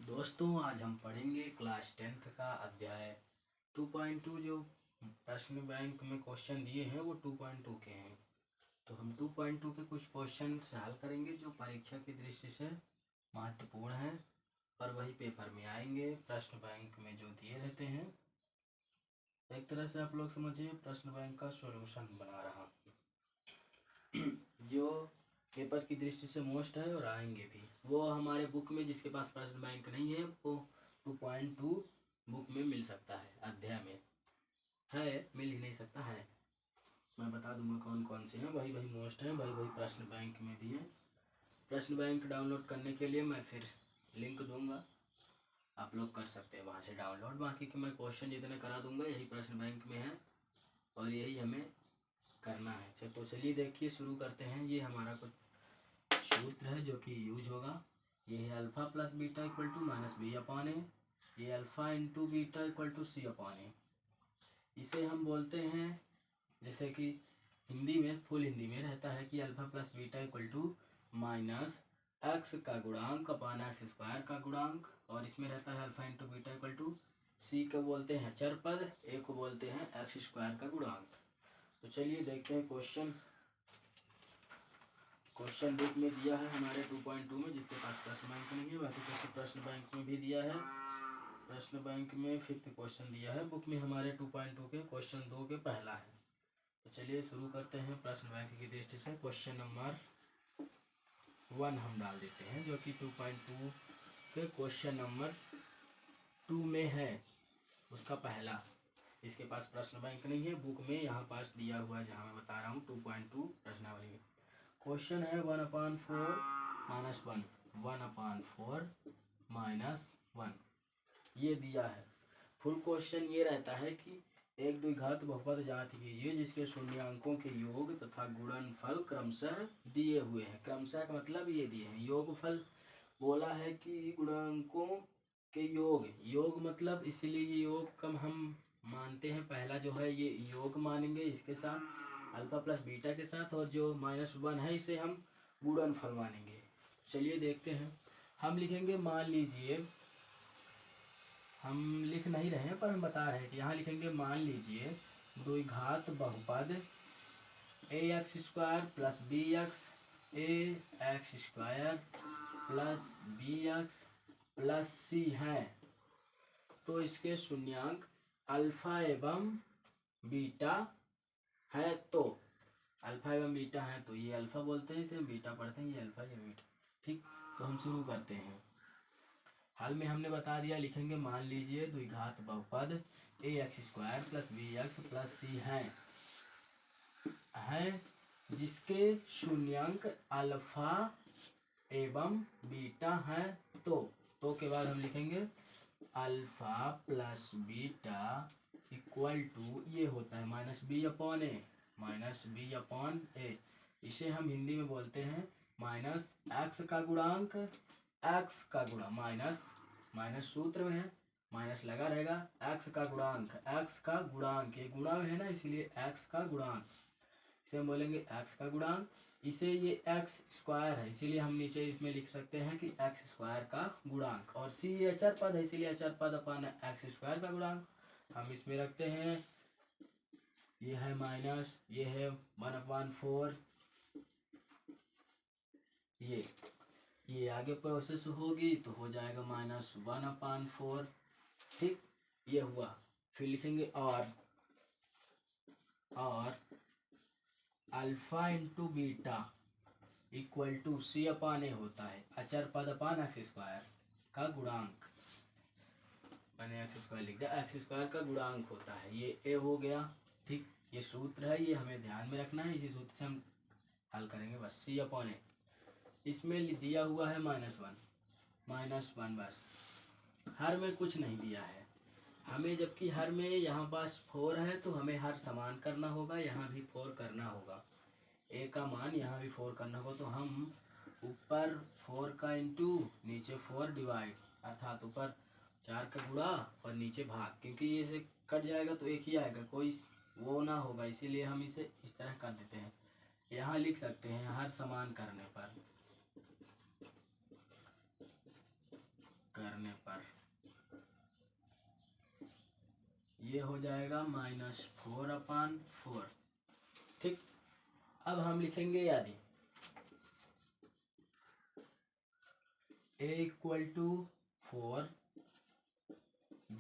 दोस्तों आज हम पढ़ेंगे क्लास 10th का अध्याय 2.2। जो प्रश्न बैंक में क्वेश्चन दिए हैं वो 2.2 के हैं, तो हम 2.2 के कुछ क्वेश्चन हल करेंगे जो परीक्षा की दृष्टि से महत्वपूर्ण हैं और वही पेपर में आएंगे। प्रश्न बैंक में जो दिए रहते हैं, एक तरह से आप लोग समझिए प्रश्न बैंक का सॉल्यूशन बना रहा हूँ जो पेपर की दृष्टि से मोस्ट है और आएंगे भी। वो हमारे बुक में, जिसके पास प्रश्न बैंक नहीं है वो 2.2 बुक में मिल सकता है, अध्याय में है, मिल ही नहीं सकता है। मैं बता दूंगा कौन कौन से हैं, वही मोस्ट हैं, वही प्रश्न बैंक में भी हैं। प्रश्न बैंक डाउनलोड करने के लिए मैं फिर लिंक दूंगा, आप लोग कर सकते हैं वहाँ से डाउनलोड। बाकी के मैं क्वेश्चन जितने करा दूंगा यही प्रश्न बैंक में है और यही हमें करना है। तो चलिए देखिए शुरू करते हैं। ये हमारा कुछ सूत्र है जो कि यूज होगा। ये है alpha plus beta equal to minus b upon a. ये alpha into beta equal to c upon a. इसे हम बोलते हैं, जैसे कि हिंदी में, फुल हिंदी में रहता है कि alpha plus beta equal to minus X का गुणांक अपॉन एक्स स्क्वायर का गुणांक, और इसमें रहता है alpha into beta equal to c को बोलते हैं चर पद, ए को बोलते हैं एक्स स्क्वायर का गुणांक। तो चलिए देखते हैं क्वेश्चन बुक में दिया है हमारे 2.2 में, जिसके पास प्रश्न बैंक नहीं है। बाकी कैसे प्रश्न बैंक में भी दिया है, प्रश्न बैंक में 5th क्वेश्चन दिया है बुक में हमारे 2.2 के क्वेश्चन 2 के पहला है। तो चलिए शुरू करते हैं प्रश्न बैंक की दृष्टि से। क्वेश्चन नंबर 1 हम डाल देते हैं, जो कि 2.2 के क्वेश्चन नंबर 2 में है, उसका पहला। इसके पास प्रश्न बैंक नहीं है, बुक में यहाँ पास दिया हुआ है जहाँ मैं बता रहा हूँ 2.2 प्रश्नावली में। क्वेश्चन है 1/4 माइनस 1, 1/4 माइनस 1 ये दिया है। फुल क्वेश्चन ये रहता है कि एक द्विघात बहुपद ज्ञात कीजिए जिसके शून्यांकों के योग तथा गुणनफल क्रमशः दिए हुए हैं। क्रमशः का मतलब ये दिए हैं। योगफल बोला है कि गुणांकों के योग मतलब, इसीलिए ये योग कम हम मानते हैं। पहला जो है ये योग मानेंगे इसके साथ अल्फा प्लस बीटा के साथ, और जो -1 है इसे हम गुणनफल मानेंगे। चलिए देखते हैं। हम लिखेंगे, मान लीजिए, हम लिख नहीं रहे हैं पर हम बता रहे हैं कि यहाँ लिखेंगे, मान लीजिए द्विघात बहुपद ax² plus bx, ax² plus bx plus c है, तो इसके शून्यांक अल्फा एवं बीटा है। तो अल्फा एवं बीटा है, तो ये अल्फा बोलते हैं, इसे हम बीटा पढ़ते हैं, ये अल्फा ये बीटा। ठीक, तो हम शुरू करते हैं। हाल में हमने बता दिया, लिखेंगे मान लीजिए द्विघात बहुपद ax² plus bx plus c है जिसके शून्यांक अल्फा एवं बीटा है। तो के बाद हम लिखेंगे alpha plus beta equal to, ये होता है -b/a। इसे हम हिंदी में बोलते हैं माइनस एक्स का गुणांक, एक्स का गुणा माइनस सूत्र में है, माइनस लगा रहेगा, एक्स का गुणांक, ये गुणा है ना, इसलिए एक्स का गुणांक, इसे हम बोलेंगे एक्स का गुणांक। इसे ये एक्स स्क्वायर है, इसीलिए हम नीचे इसमें लिख सकते हैं कि एक्स स्क्वायर का गुणांक, और सी ये अचर पद है, इसीलिए अचर पद अपन एक्स स्क्वायर का गुणांक हम इसमें रखते हैं। ये है माइनस, ये है 1/4, ये आगे प्रोसेस होगी तो हो जाएगा -1/4। ठीक, ये हुआ। फिर लिखेंगे और alpha into beta equal to c/a होता है अचर पद अपान एक्स स्क्वायर का गुणांक। मैंने एक्स स्क्वायर लिख दिया, एक्स स्क्वायर का गुणांक होता है, ये a हो गया। ठीक, ये सूत्र है, ये हमें ध्यान में रखना है, इसी सूत्र से हम हल करेंगे बस। c/a इसमें दिया हुआ है -1 बस, हर में कुछ नहीं दिया है हमें, जबकि हर में यहाँ पास 4 है तो हमें हर समान करना होगा, यहाँ भी 4 करना होगा, a का मान यहाँ भी 4 करना होगा। तो हम ऊपर 4 का इंटू नीचे 4 डिवाइड, अर्थात ऊपर 4 का गुणा और नीचे भाग, क्योंकि ये से कट जाएगा तो एक ही आएगा, कोई वो ना होगा, इसीलिए हम इसे इस तरह कर देते हैं। यहाँ लिख सकते हैं हर समान करने पर ये हो जाएगा -4/4। ठीक, अब हम लिखेंगे यदि a equal to 4,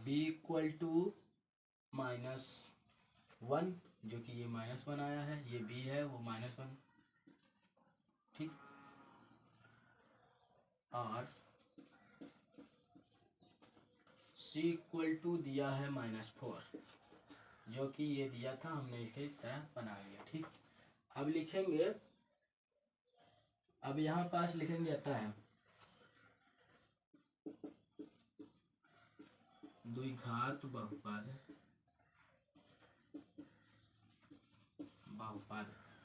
b equal to -1, जो कि ये -1 आया है, ये b है वो -1। ठीक, और c इक्वल टू दिया है -4, जो कि ये दिया था, हमने इसके इस तरह बना लिया। ठीक, अब लिखेंगे, अब यहाँ पास लिखेंगे आता है द्विघात बहुपद,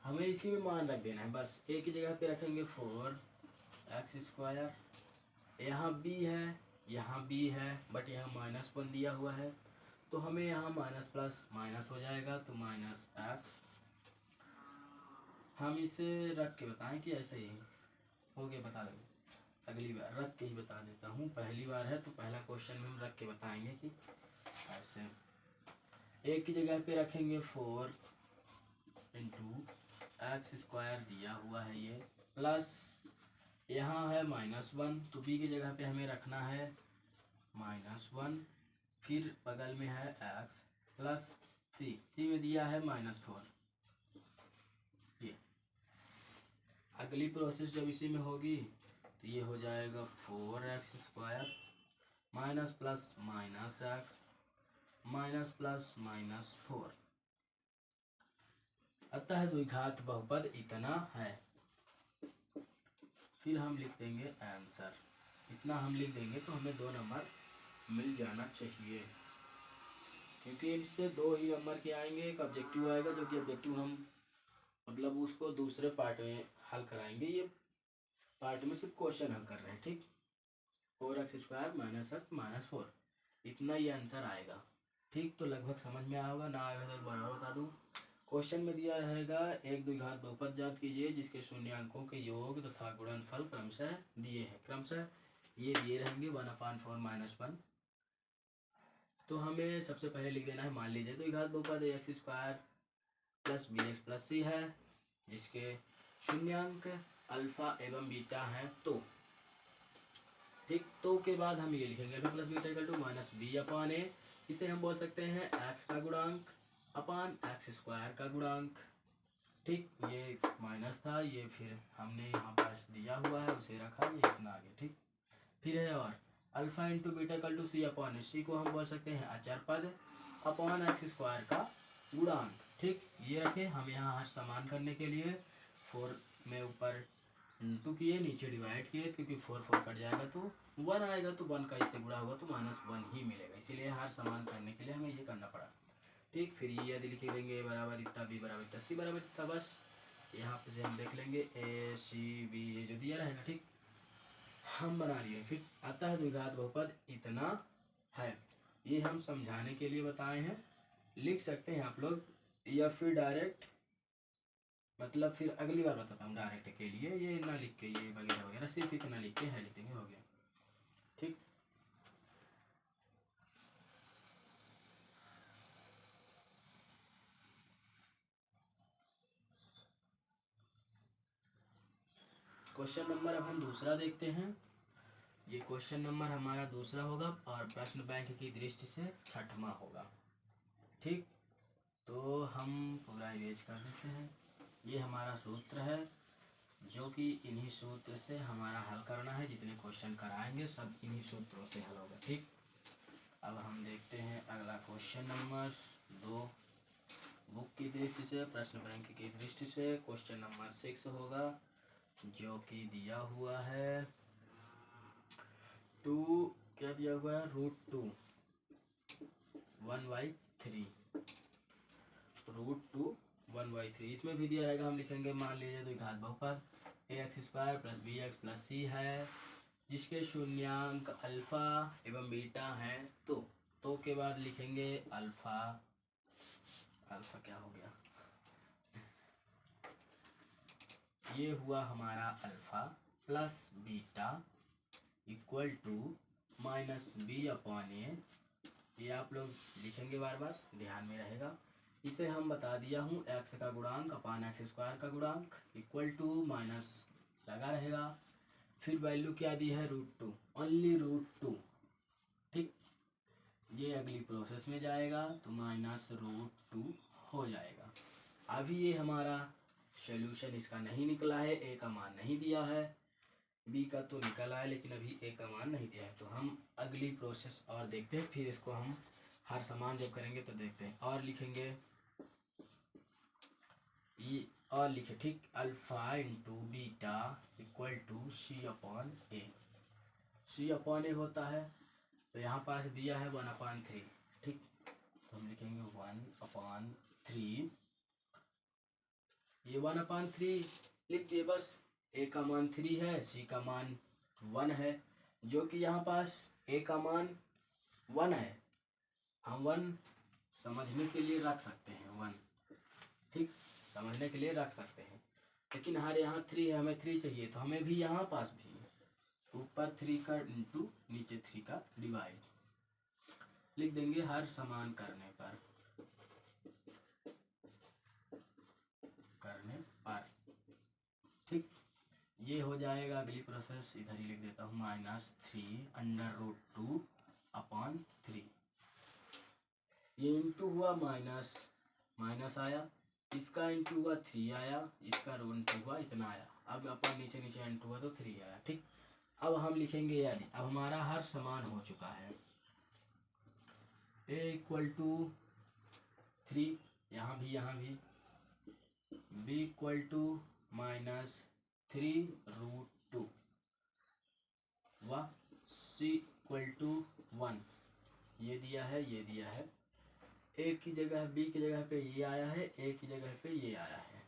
हमें इसी में मान रख देना है, बस एक ही जगह पे रखेंगे 4x²। यहाँ b है, यहाँ b है, बट यहाँ -1 दिया हुआ है, तो हमें यहाँ माइनस प्लस माइनस हो जाएगा, तो -x। हम इसे रख के बताएं कि ऐसे ही हो गया, बता देंगे अगली बार, रख के ही बता देता हूँ। पहली बार है तो पहला क्वेश्चन में हम रख के बताएंगे कि ऐसे एक की जगह पे रखेंगे 4 × x² दिया हुआ है ये, प्लस यहाँ है -1, तो b की जगह पे हमें रखना है -1, फिर बगल में है x प्लस c में दिया है -4। ये अगली प्रोसेस जब इसी में होगी तो ये हो जाएगा 4x² minus plus minus x minus plus -4। अतः द्विघात बहुपद इतना है। फिर हम लिख देंगे आंसर, इतना हम लिख देंगे तो हमें 2 नंबर मिल जाना चाहिए, क्योंकि इनसे 2 ही नंबर के आएंगे। एक ऑब्जेक्टिव आएगा, जो कि ऑब्जेक्टिव हम मतलब उसको दूसरे पार्ट में हल कराएंगे, ये पार्ट में सिर्फ क्वेश्चन हल कर रहे हैं। ठीक, 4x² - x -4, इतना ही आंसर आएगा। ठीक, तो लगभग समझ में आया होगा, ना आएगा तो एक बार और बता दूँ। क्वेश्चन में दिया रहेगा एक द्विघात बहुपद ज्ञात कीजिए जिसके शून्यांकों के योग तथा गुणनफल क्रमशः दिए हैं। क्रमशः ये दिए रहेंगे 1/4 - 1। तो हमें सबसे पहले लिख देना है, मान लीजिए द्विघात बहुपद ax² + bx + c है, जिसके शून्यांक अल्फा एवं बीटा हैं। तो ठीक, तो के बाद हम ये लिखेंगे alpha plus beta equal to -b/a। इसे हम बोल सकते हैं x का गुणांक अपान x² का गुणांक। ठीक, ये माइनस था, ये फिर हमने यहाँ पास दिया हुआ है उसे रखा, ये इतना आगे। ठीक, फिर है और alpha × beta equal to c/c को हम बोल सकते हैं अचर पद अपान x² का गुणांक। ठीक, ये रखे हम यहाँ हर समान करने के लिए 4 में ऊपर 2 किए, नीचे डिवाइड किए, क्योंकि 4 कट जाएगा तो 1 आएगा, तो 1 का इससे गुणा होगा तो -1 ही मिलेगा, इसीलिए हर समान करने के लिए हमें ये करना पड़ा। ठीक, फिर ये यदि लिख देंगे बराबर इतना, b बराबर इतना, c बराबर इतना, बस यहाँ पे से हम देख लेंगे a c b ये जो दिया रहेगा। ठीक, हम बना लिए। फिर अतः द्विघात बहुपद इतना है, ये हम समझाने के लिए बताए हैं, लिख सकते हैं आप लोग, या फिर डायरेक्ट, मतलब फिर अगली बार बताता हूँ डायरेक्ट के लिए, ये ना लिख के ये वगैरह वगैरह, सिर्फ इतना लिख के है लिख देंगे, हो गया। ठीक, क्वेश्चन नंबर अब हम दूसरा देखते हैं। ये क्वेश्चन नंबर हमारा दूसरा होगा और प्रश्न बैंक की दृष्टि से 6वां होगा। ठीक, तो हम पूरा इरेज कर देते हैं। ये हमारा सूत्र है, जो कि इन्हीं सूत्र से हमारा हल करना है, जितने क्वेश्चन कराएंगे सब इन्हीं सूत्रों से हल होगा। ठीक, अब हम देखते हैं अगला क्वेश्चन नंबर 2 बुक की दृष्टि से, प्रश्न बैंक की दृष्टि से। क्वेश्चन नंबर 6 होगा, जो कि दिया हुआ है 2, क्या दिया हुआ है, √2 1/3, √2 1/3। इसमें भी दिया रहेगा, हम लिखेंगे, मान लीजिए द्विघात बहुपद ax² + bx + c है, जिसके शून्यांक अल्फा एवं बीटा हैं। तो के बाद लिखेंगे अल्फा क्या हो गया, ये हुआ हमारा alpha plus beta equal to -b/a ये आप लोग लिखेंगे बार बार, ध्यान में रहेगा। इसे हम बता दिया हूँ x का गुणांक अपान एक्स स्क्वायर का गुणांक इक्वल टू माइनस लगा रहेगा। फिर वैल्यू क्या दी है, √2, ओनली √2। ठीक, ये अगली प्रोसेस में जाएगा तो माइनस √2 हो जाएगा। अभी ये हमारा सॉल्यूशन इसका नहीं निकला है, ए का मान नहीं दिया है, बी का तो निकला है लेकिन अभी ए का मान नहीं दिया है। तो हम अगली प्रोसेस और देखते हैं, फिर इसको हम हर समान जब करेंगे तो देखते हैं। और लिखेंगे ये, और लिखे ठीक, alpha into beta equal to c upon a. C upon a होता है तो यहाँ पास दिया है 1/3। ठीक, तो हम लिखेंगे 1/3। ये 1/3 लिख दिए बस। ए का मान 3 है, सी का मान 1 है, जो कि यहाँ पास ए का मान 1 है, हम 1 समझने के लिए रख सकते हैं 1। ठीक, समझने के लिए रख सकते हैं, लेकिन हमारे यहाँ 3 है, हमें 3 चाहिए, तो हमें भी यहाँ पास भी ऊपर 3 का इंटू नीचे 3 का डिवाइड लिख देंगे हर समान करने पर। ठीक, ये हो जाएगा। अगली प्रोसेस इधर ही लिख देता हूँ, -3/√2/3। ये इंटू हुआ, माइनस माइनस आया, इसका इंटू हुआ 3 आया, इसका रो इंटू हुआ इतना आया। अब अपन नीचे नीचे इंटू हुआ तो 3 आया। ठीक, अब हम लिखेंगे यदि, अब हमारा हर समान हो चुका है, a = 3, यहाँ भी, b = -3√2 व c = 1। ये दिया है, ये दिया है। a की जगह b की जगह पे ये आया है, a की जगह पे ये आया है,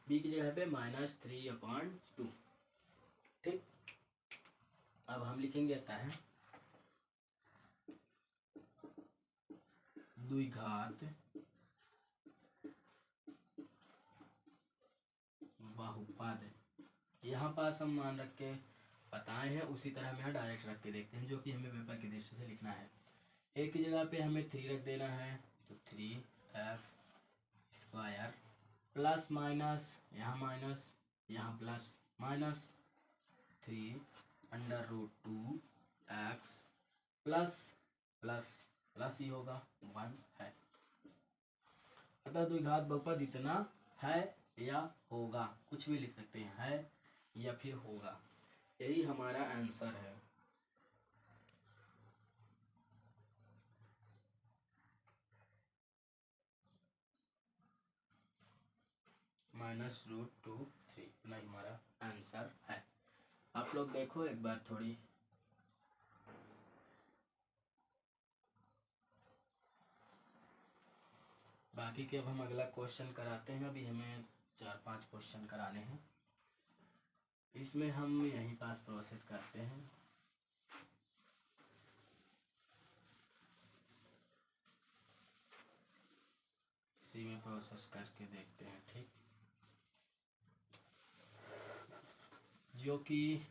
b की जगह पे -3/2। ठीक, अब हम लिखेंगे आता है 2 घात बहुपद। यहाँ पास हम मान रख के बताए हैं, उसी तरह हम यहाँ डायरेक्ट रख के देखते हैं, जो कि हमें पेपर की दृष्टि से लिखना है। ए की जगह पे हमें 3 रख देना है, तो 3x² प्लस माइनस, यहाँ माइनस यहाँ plus, -3/√2x plus plus plus ही होगा 1 है। अतः द्विघात बहुपद इतना है या होगा, कुछ भी लिख सकते हैं, है या फिर होगा, यही हमारा आंसर है। -√2/3 नहीं हमारा आंसर है। आप लोग देखो एक बार थोड़ी, बाकी के अब हम अगला क्वेश्चन कराते हैं। अभी हमें 4-5 क्वेश्चन कराने हैं, इसमें हम यहीं पास प्रोसेस करते हैं। इसी में प्रोसेस करके देखते हैं। ठीक, जो कि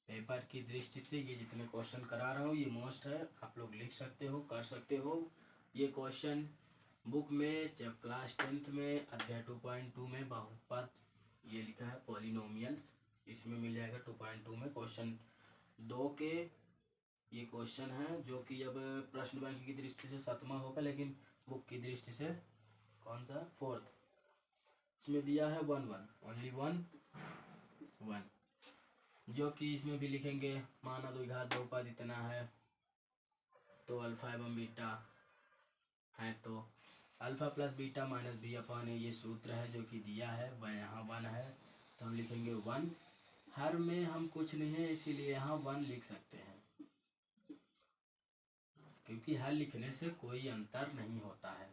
पेपर की दृष्टि से ये जितने क्वेश्चन करा रहा हूँ ये मोस्ट है, आप लोग लिख सकते हो, कर सकते हो। ये क्वेश्चन बुक में जब क्लास 10th में अध्याय 2.2 में बहुपद ये लिखा है पॉलिनोमियल्स, इसमें मिल जाएगा 2.2 में क्वेश्चन 2 के ये क्वेश्चन है, जो कि अब प्रश्न बैंक की दृष्टि से 7वां होगा, लेकिन बुक की दृष्टि से कौन सा 4th। इसमें दिया है 1 ओनली 1, जो कि इसमें भी लिखेंगे माना द्विघात बहुपद इतना है, तो अल्फा एवं बीटा है, तो alpha plus beta minus b/a ये सूत्र है जो कि दिया है, वह यहाँ 1 है, तो हम लिखेंगे 1। हर में हम कुछ नहीं है इसीलिए यहाँ 1 लिख सकते हैं, क्योंकि हर लिखने से कोई अंतर नहीं होता है।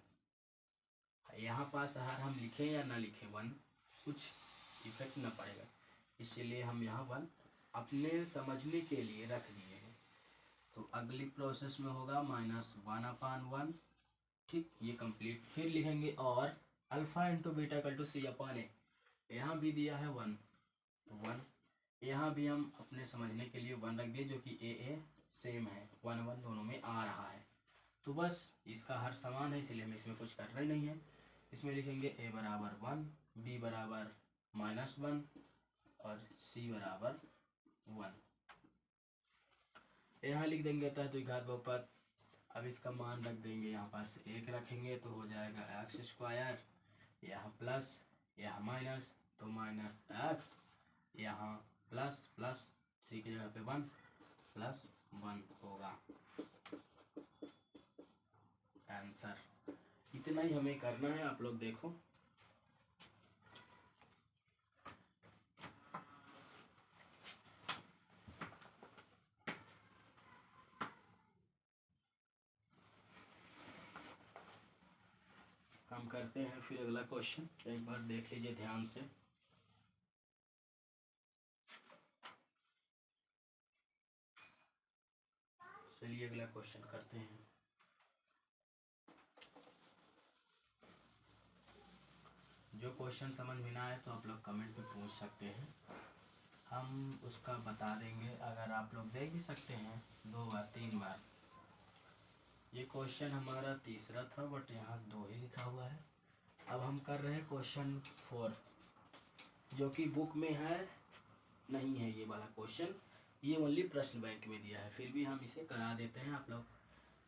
यहाँ पास हर हम लिखें या ना लिखें 1 कुछ इफेक्ट ना पड़ेगा, इसीलिए हम यहाँ 1 अपने समझने के लिए रख दिए हैं। तो अगली प्रोसेस में होगा -1/1। ठीक, ये कंप्लीट। फिर लिखेंगे और अल्फा इंटू बीटा = c/a, यहाँ भी दिया है 1, तो 1 यहाँ भी हम अपने समझने के लिए 1 रख दिए, जो कि a सेम है, 1 1 दोनों में आ रहा है। तो बस इसका हर समान है, इसलिए हमें इसमें कुछ करना ही नहीं है। इसमें लिखेंगे a बराबर 1, b बराबर -1 और c बराबर 1। यहाँ लिख देंगे अतः द्विघात बहुपद। अब इसका मान रख देंगे, यहाँ पास 1 रखेंगे तो हो जाएगा x², यहाँ प्लस यहाँ माइनस तो -x, यहाँ प्लस प्लस c की जगह पे 1 + 1 होगा आंसर। इतना ही हमें करना है, आप लोग देखो। हम करते हैं फिर अगला क्वेश्चन, एक बार देख लीजिए ध्यान से। चलिए अगला क्वेश्चन करते हैं। जो क्वेश्चन समझ में ना आए तो आप लोग कमेंट में पूछ सकते हैं, हम उसका बता देंगे। अगर आप लोग देख भी सकते हैं 2 बार 3 बार। ये क्वेश्चन हमारा तीसरा था, बट यहाँ 2 ही लिखा हुआ है। अब हम कर रहे हैं क्वेश्चन 4, जो कि बुक में है नहीं है ये वाला क्वेश्चन, ये ओनली प्रश्न बैंक में दिया है। फिर भी हम इसे करा देते हैं, आप लोग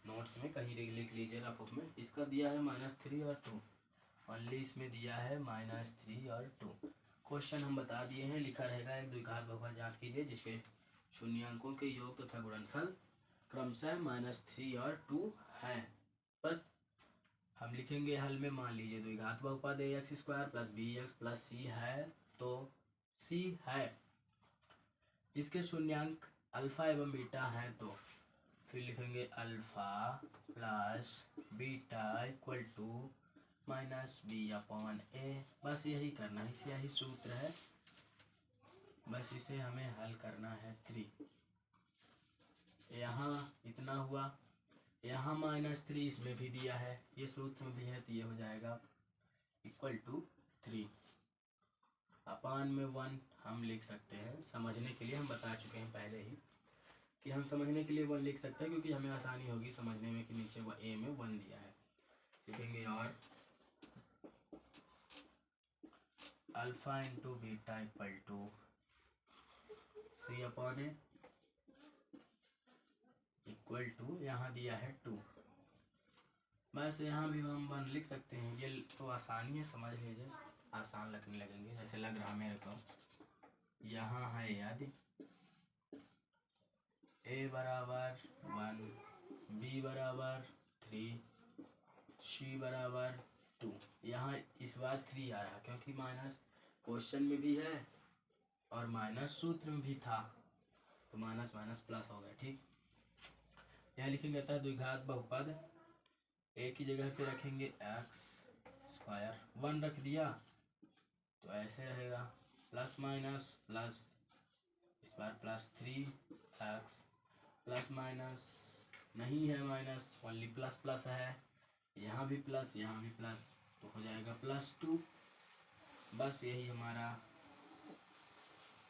नोट्स में कहीं लिख लीजिए रफ में। इसका दिया है -3 और 2, ओनली इसमें दिया है -3 और 2। क्वेश्चन हम बता दिए हैं, लिखा रहेगा एक द्विघात बहुपद ज्ञात कीजिए जिसके शून्यांकों के योग तथा गुणनफल क्रमशः -3 और 2 है। बस हम लिखेंगे हल में, मान लीजिए द्विघात बहुपद ax² + bx + c है, तो c है, इसके शून्यांक अल्फा एवं बीटा है, तो फिर लिखेंगे alpha plus beta equal to -b/a। बस यही करना है, यही सूत्र है, बस इसे हमें हल करना है 3। यहाँ इतना हुआ, यहाँ -3 इसमें भी दिया है, ये सूत्र में भी है, तो ये हो जाएगा = 3 अपान में 1 हम लिख सकते हैं। समझने के लिए हम बता चुके हैं पहले ही कि हम समझने के लिए 1 लिख सकते हैं, क्योंकि हमें आसानी होगी समझने में कि नीचे a में 1 दिया है। लिखेंगे और alpha × beta = c/a equal to यहाँ दिया है 2। बस यहाँ भी हम 1 लिख सकते हैं। ये तो आसानी है, समझ लीजिए, आसान लगने लगेंगे जैसे लग रहा मेरे को। यहाँ है याद, a बराबर 1, b बराबर 3, c बराबर 2। यहाँ इस बार 3 आ रहा क्योंकि माइनस क्वेश्चन में भी है और माइनस सूत्र में भी था, तो माइनस माइनस प्लस हो गया। ठीक, यहाँ लिखेंगे था द्विघात बहुपद, a की जगह पे रखेंगे x², 1 रख दिया तो ऐसे रहेगा प्लस माइनस प्लस, इस बार +3x प्लस माइनस नहीं है माइनस, ओनली प्लस प्लस है, यहाँ भी प्लस यहाँ भी प्लस, तो हो जाएगा +2। बस यही हमारा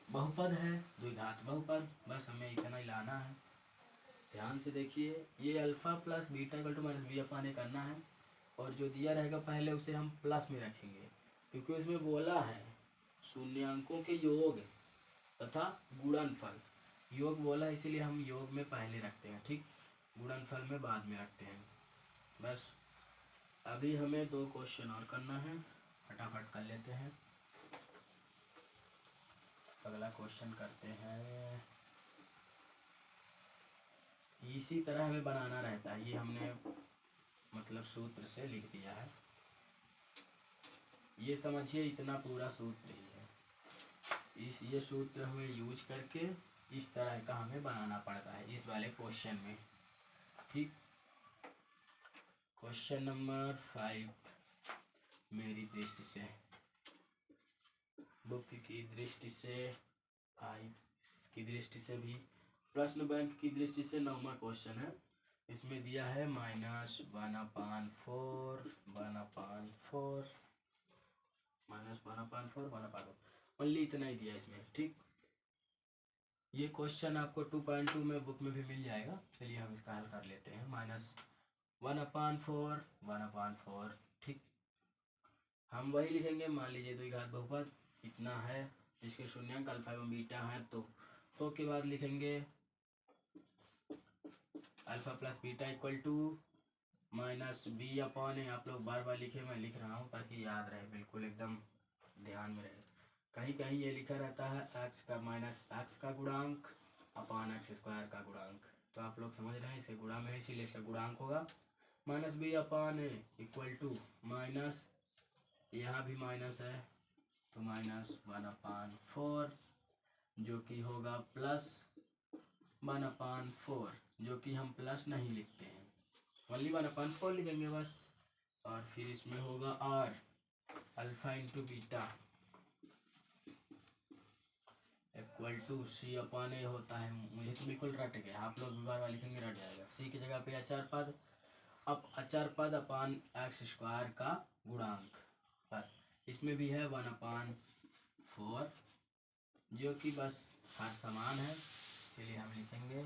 बहुपद है, द्विघात बहुपद। बस हमें इतना ही लाना है। ध्यान से देखिए, ये अल्फा प्लस बीटा = -b/a करना है, और जो दिया रहेगा पहले उसे हम प्लस में रखेंगे, क्योंकि उसमें बोला है शून्यांकों के योग तथा गुणनफल। योग बोला इसीलिए हम योग में पहले रखते हैं, ठीक, गुणनफल में बाद में रखते हैं। बस अभी हमें 2 क्वेश्चन और करना है, फटाफट कर लेते हैं। अगला क्वेश्चन करते हैं, इसी तरह हमें बनाना रहता है, ये हमने मतलब सूत्र से लिख दिया है, ये समझिए इतना पूरा सूत्र ही है। ये सूत्र हमें यूज करके इस तरह का हमें बनाना पड़ता है इस वाले क्वेश्चन में। ठीक, क्वेश्चन नंबर 5 मेरी दृष्टि से, बुक की दृष्टि से 5 की दृष्टि से भी, प्रश्न बैंक की दृष्टि से 9वां क्वेश्चन है। इसमें दिया है -1/4 ओनली इतना ही दिया इसमें। ठीक, ये क्वेश्चन आपको 2.2 में बुक में भी मिल जाएगा। चलिए हम इसका हल कर लेते हैं। -1/4 1/4, ठीक। हम वही लिखेंगे, मान लीजिए द्विघात बहुपद इतना है जिसके शून्यांक अल्फा एवं बीटा है, तो के बाद लिखेंगे alpha plus beta equal to -b/a। आप लोग बार बार लिखे, मैं लिख रहा हूँ ताकि याद रहे, बिल्कुल एकदम ध्यान में रहे। कहीं कहीं ये लिखा रहता है x का माइनस x का गुणांक अपान x² का गुणांक, तो आप लोग समझ रहे हैं इसे गुणा में है इसीलिए इसका गुणांक होगा -b/a इक्वल टू माइनस, यहाँ भी माइनस है तो -1/4 जो कि होगा +1/4, जो कि हम प्लस नहीं लिखते हैं, ओनली 1/4 लिखेंगे बस। और फिर इसमें होगा r alpha into beta equal to c/a होता है। मुझे तो बिल्कुल रट गया, आप लोग भी बार बार लिखेंगे रट जाएगा। c की जगह पे अचर पद, अब अचर पद अपान x² का गुणांक, बस इसमें भी है 1/4 जो कि बस हर समान है, इसलिए हम लिखेंगे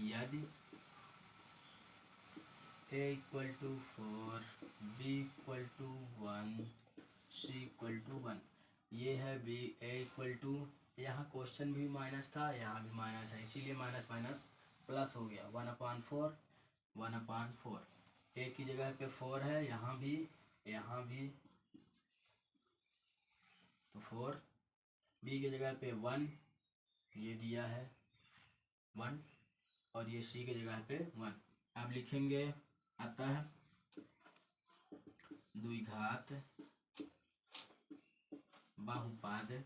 यदि a equal to 4 b equal to 1 c equal to 1, ये है b a इक्वल टू, यहाँ क्वेश्चन भी माइनस था, यहाँ भी माइनस है, इसीलिए माइनस माइनस प्लस हो गया 1/4 a की जगह पे 4 है, यहाँ भी तो 4, b की जगह पे 1 ये दिया है 1, और ये c की जगह पे 1। अब लिखेंगे अतः द्विघात बहुपद,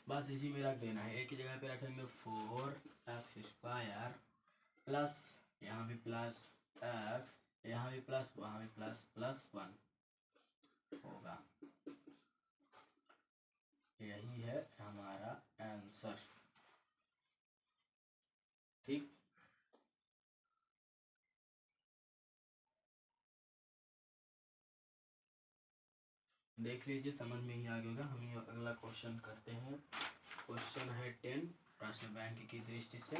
बस इसी में रख देना है। a की जगह पे रखेंगे 4x² प्लस, यहाँ भी प्लस x, यहाँ भी प्लस, वहाँ भी प्लस, +1 होगा। यही है हमारा आंसर, ठीक। देख लीजिए, समझ में ही आ गया होगा। हम अगला क्वेश्चन करते हैं। क्वेश्चन है 10 प्रश्न बैंक की दृष्टि से।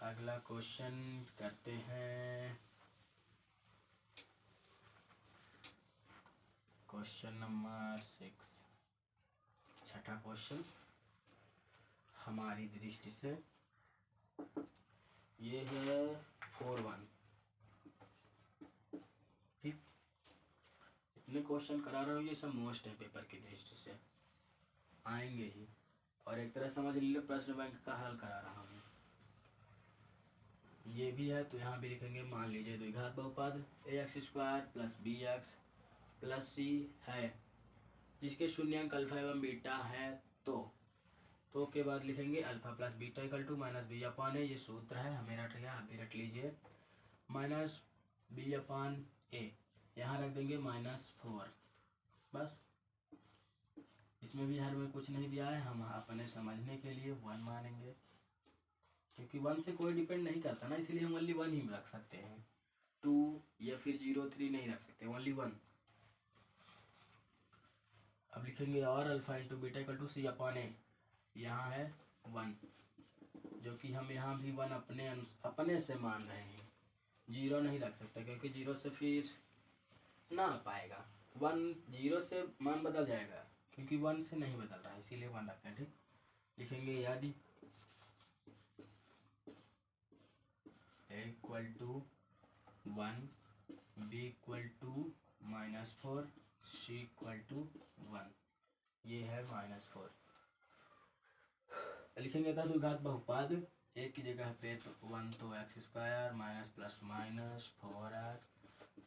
अगला क्वेश्चन करते हैं क्वेश्चन नंबर 6, छठा क्वेश्चन हमारी दृष्टि से। ये है 4-1, ठीक। इतने क्वेश्चन करा रहा हूँ, ये सब मोस्ट है पेपर की दृष्टि से, आएंगे ही। और एक तरह समझ लीजिए प्रश्न बैंक का हल करा रहा हूँ। ये भी है तो यहाँ भी लिखेंगे, मान लीजिए द्विघात बहुपद ax² plus bx plus c है जिसके शून्यांक अल्फा एवं बीटा है, तो के बाद लिखेंगे alpha plus beta equal to -b/a। ये सूत्र है, हमें रट गया, आप भी रट लीजिए। -b/a यहाँ रख देंगे -4, बस। इसमें भी हर में कुछ नहीं दिया है, हम अपने समझने के लिए 1 मानेंगे, क्योंकि 1 से कोई डिपेंड नहीं करता ना, इसलिए हम ओनली 1 ही रख सकते हैं, 2 या फिर 0 3 नहीं रख सकते, ओनली 1। अब लिखेंगे और alpha into beta equal to c/a, यहाँ है 1, जो कि हम यहाँ भी 1 अपने से मान रहे हैं, 0 नहीं रख सकते, क्योंकि 0 से फिर ना आ पाएगा। 1 0 से मान बदल जाएगा, क्योंकि 1 से नहीं बदल रहा है, इसीलिए 1 रखते हैं, ठीक। लिखेंगे यदि a equal to 1 b equal to -4 c equal to 1, ये है -4। लिखेंगे था द्विघात बहुपद, एक की जगह पे तो 1 तो x² minus plus minus 4x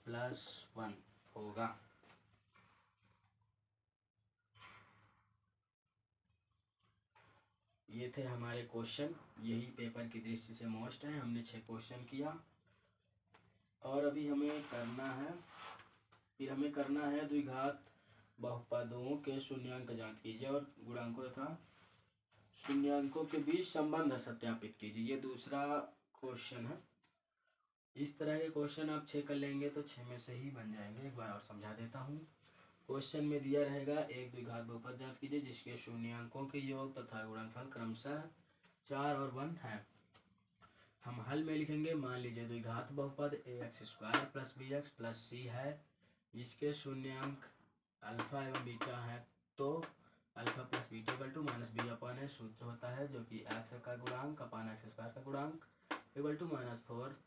plus 1 होगा। ये थे हमारे क्वेश्चन, यही पेपर की दृष्टि से मोस्ट है। हमने 6 क्वेश्चन किया, और अभी हमें करना है, फिर हमें करना है द्विघात बहुपदों के शून्यांक ज्ञात कीजिए और गुणांकों तथा शून्यांकों के बीच संबंध सत्यापित कीजिए। ये दूसरा क्वेश्चन है। इस तरह के क्वेश्चन आप 6 कर लेंगे तो 6 में से ही बन जाएंगे। एक बार और समझा देता हूँ। क्वेश्चन में दिया रहेगा एक द्विघात बहुपद ज्ञात कीजिए जिसके शून्यांकों के योग तथा गुणनफल क्रमशः 4 और 1 है। हम हल में लिखेंगे, मान लीजिए द्विघात बहुपद ax² plus bx plus c है जिसके शून्यांक अल्फा एवं बीटा है। तो alpha plus beta equal to minus b upon a सूत्र होता है जो कि x का गुणांक अपान x² का गुणांक इक्वल टू -4।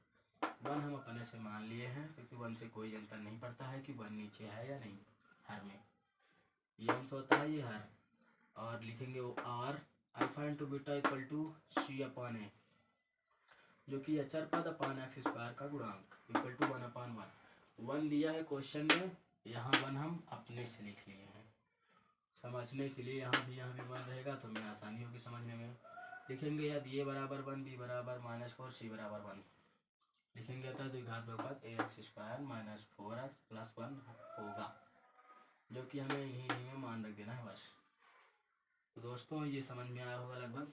1 हम अपने से मान लिए हैं क्योंकि 1 से कोई अंतर नहीं पड़ता है कि 1 नीचे है या नहीं। हर में ये अंश होता है, ये हर। और लिखेंगे वो आर alpha into beta equal to c upon a जो कि अचर पद अपान x² का गुणांक इक्वल टू 1/1। 1 दिया है क्वेश्चन में, यहाँ 1 हम अपने से लिख लिए हैं समझने के लिए। यहाँ भी 1 रहेगा तो हमें आसानी होगी समझने में। लिखेंगे यदि a बराबर 1 b बराबर -4 c बराबर 1 लिखेंगे अतः द्विघात बहुपद ax² -4x प्लस 1 होगा जो कि हमें इन्हीं में मान रख देना है बस। तो दोस्तों ये समझ में आया होगा लगभग।